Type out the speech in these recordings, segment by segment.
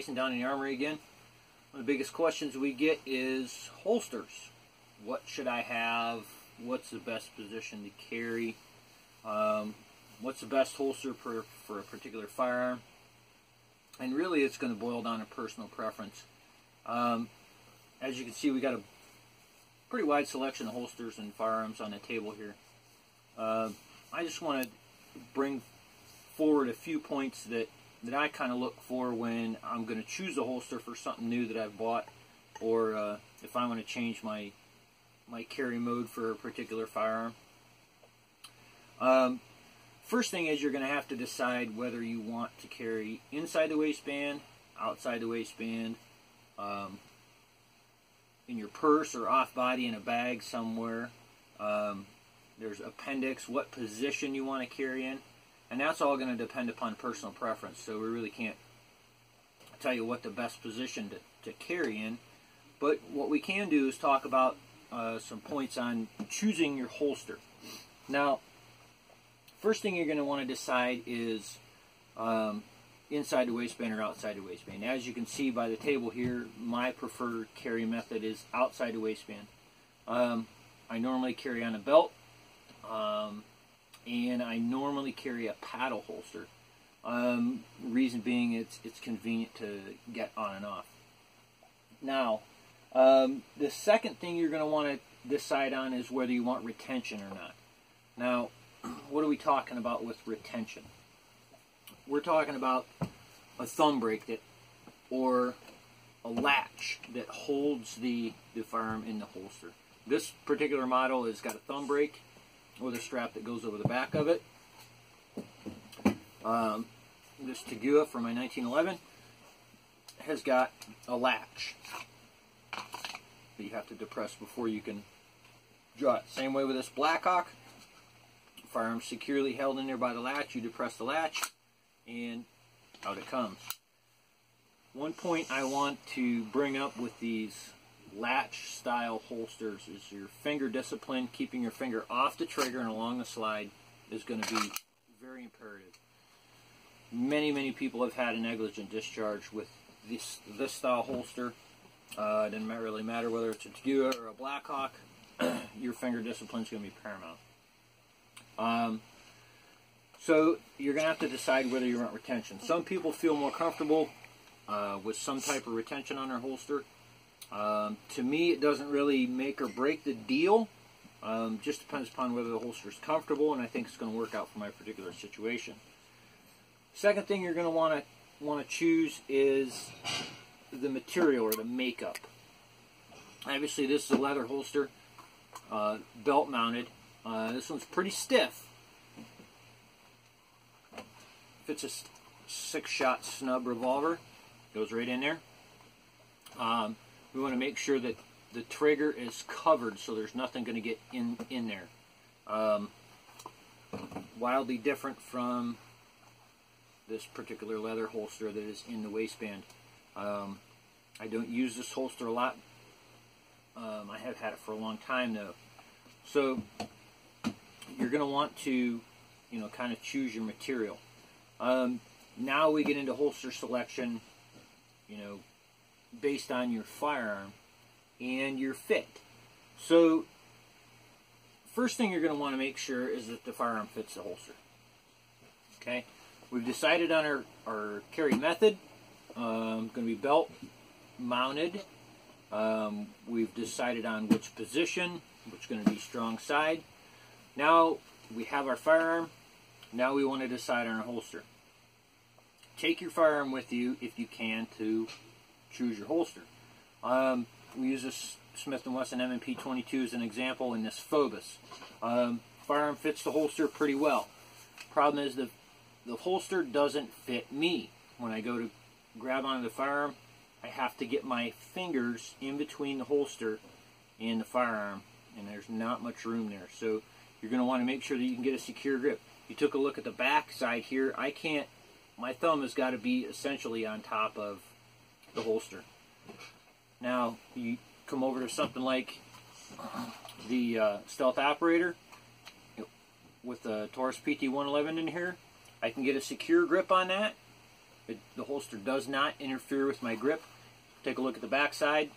Jason down in the Armory again. One of the biggest questions we get is holsters. What should I have? What's the best position to carry? What's the best holster for a particular firearm? And really it's going to boil down to personal preference. As you can see, we got a pretty wide selection of holsters and firearms on the table here. I just want to bring forward a few points that I kind of look for when I'm going to choose a holster for something new that I've bought, or if I want to change my carry mode for a particular firearm. First thing is you're going to have to decide whether you want to carry inside the waistband, outside the waistband, in your purse or off body in a bag somewhere. There's appendix, what position you want to carry in. And that's all going to depend upon personal preference, so we really can't tell you what the best position to carry in. But what we can do is talk about some points on choosing your holster. Now, first thing you're going to want to decide is inside the waistband or outside the waistband. As you can see by the table here, my preferred carry method is outside the waistband. I normally carry on a belt. And I normally carry a paddle holster. Reason being, it's convenient to get on and off. Now, the second thing you're going to want to decide on is whether you want retention or not. Now, what are we talking about with retention? We're talking about a thumb brake or a latch that holds the firearm in the holster. This particular model has got a thumb brake with a strap that goes over the back of it. This Tagua from my 1911 has got a latch that you have to depress before you can draw it. Same way with this Blackhawk. Firearm securely held in there by the latch. You depress the latch and out it comes. One point I want to bring up with these latch style holsters is your finger discipline. Keeping your finger off the trigger and along the slide is going to be very imperative. Many people have had a negligent discharge with this style holster. It doesn't really matter whether it's a Tagua or a Blackhawk. Your finger discipline is going to be paramount. So you're going to have to decide whether you want retention. Some people feel more comfortable with some type of retention on their holster. To me, it doesn't really make or break the deal. Just depends upon whether the holster is comfortable, and I think it's going to work out for my particular situation. Second thing you're going to want to choose is the material or the makeup. Obviously, this is a leather holster, belt mounted. This one's pretty stiff. Fits a 6-shot snub revolver. Goes right in there. We want to make sure that the trigger is covered so there's nothing going to get in there. Wildly different from this particular leather holster that is in the waistband. I don't use this holster a lot. I have had it for a long time though. So you're going to want to, kind of choose your material. Now we get into holster selection, based on your firearm and your fit. So first thing you're going to want to make sure is that the firearm fits the holster. Okay, we've decided on our carry method. Going to be belt mounted. We've decided on which position, which is going to be strong side. Now we have our firearm. Now we want to decide on our holster. Take your firearm with you if you can to choose your holster. We use this Smith & Wesson M&P 22 as an example in this Phobos. Firearm fits the holster pretty well. Problem is the holster doesn't fit me. When I go to grab onto the firearm, I have to get my fingers in between the holster and the firearm, and there's not much room there. So you're going to want to make sure that you can get a secure grip. You took a look at the back side here. My thumb has got to be essentially on top of the holster. Now you come over to something like the Stealth Operator with the Taurus PT-111 in here. I can get a secure grip on that, The holster does not interfere with my grip. Take a look at the back side.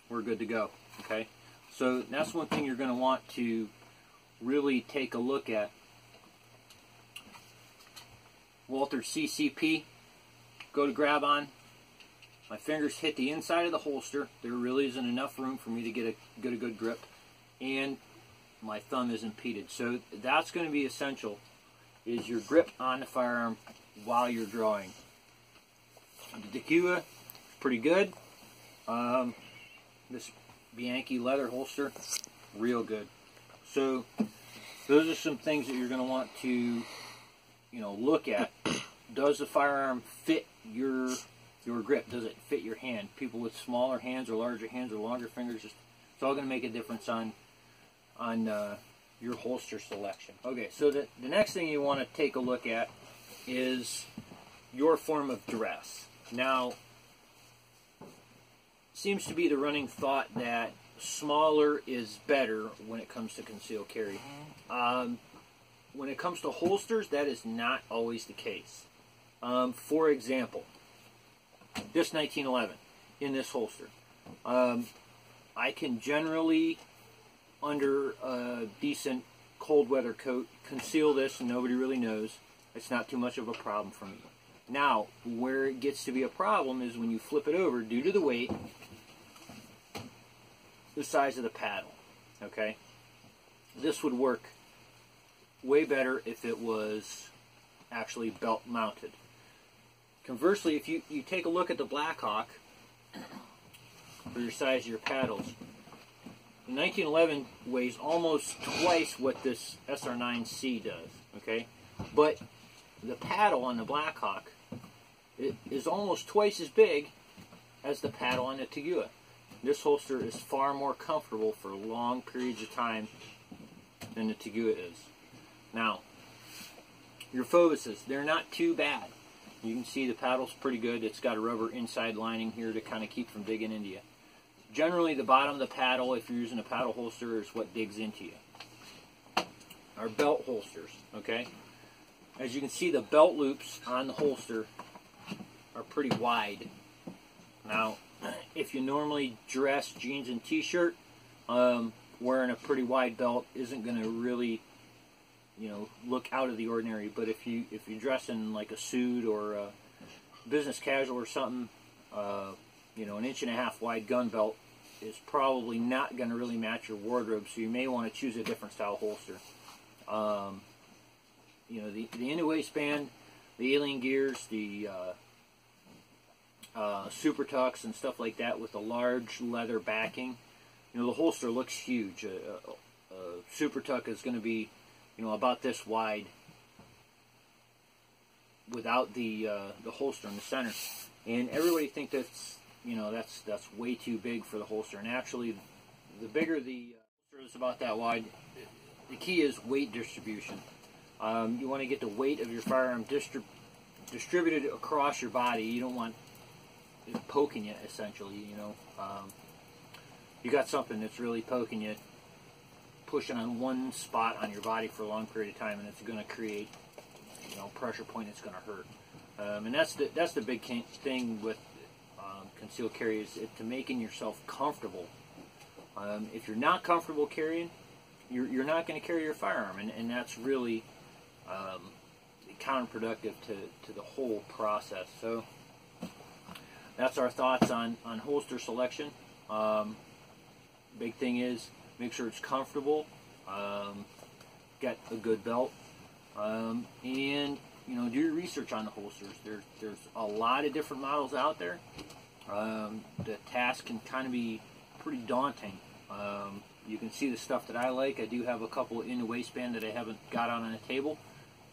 We're good to go. Okay, so that's one thing you're going to want to really take a look at. Walther CCP, go to grab on. My fingers hit the inside of the holster. There really isn't enough room for me to get a good grip, and my thumb is impeded. So that's going to be essential, is your grip on the firearm while you're drawing. The Takua, pretty good. This Bianchi leather holster, real good. So those are some things that you're going to want to, look at. Does the firearm fit your grip? Does it fit your hand? People with smaller hands or larger hands or longer fingers, it's all going to make a difference on your holster selection. Okay, so the next thing you want to take a look at is your form of dress. Now, seems to be the running thought that smaller is better when it comes to concealed carry. When it comes to holsters, that is not always the case. For example, this 1911 in this holster, I can generally, under a decent cold weather coat, conceal this and nobody really knows. It's not too much of a problem for me. Now, where it gets to be a problem is when you flip it over, due to the weight, the size of the paddle. Okay, this would work way better if it was actually belt mounted. Conversely, if you take a look at the Blackhawk for your size of your paddles, the 1911 weighs almost twice what this SR9C does. Okay, but the paddle on the Blackhawk is almost twice as big as the paddle on the Takua. This holster is far more comfortable for long periods of time than the Takua is. Now, your Phobuses, they're not too bad. You can see the paddle's pretty good. It's got a rubber inside lining here to kind of keep from digging into you. Generally, the bottom of the paddle, if you're using a paddle holster, is what digs into you. Our belt holsters, okay? As you can see, the belt loops on the holster are pretty wide. Now, if you normally dress jeans and t-shirt, wearing a pretty wide belt isn't going to really, look out of the ordinary. But if you dress in like a suit or a business casual or something, an 1.5 inch wide gun belt is probably not going to really match your wardrobe. So you may want to choose a different style holster. The in the waistband, the alien gears, the Super Tucks and stuff like that with a large leather backing. The holster looks huge. A Super Tuck is going to be, about this wide without the holster in the center. And everybody thinks that's way too big for the holster. And actually, the bigger the holster is about that wide, the key is weight distribution. You want to get the weight of your firearm distributed across your body. You don't want it poking you, essentially. You got something that's really poking you, pushing on one spot on your body for a long period of time, and it's going to create, pressure point that's going to hurt. And that's the big thing with concealed carry, is to making yourself comfortable. If you're not comfortable carrying, you're not going to carry your firearm, and that's really counterproductive to the whole process. So that's our thoughts on holster selection. Big thing is make sure it's comfortable, get a good belt, and do your research on the holsters. There's a lot of different models out there. The task can kind of be pretty daunting. You can see the stuff that I like. I do have a couple in the waistband that I haven't got on the table,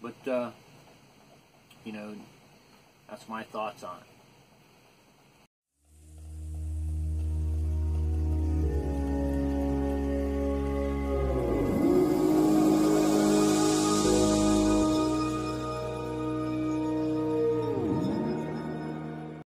but that's my thoughts on it.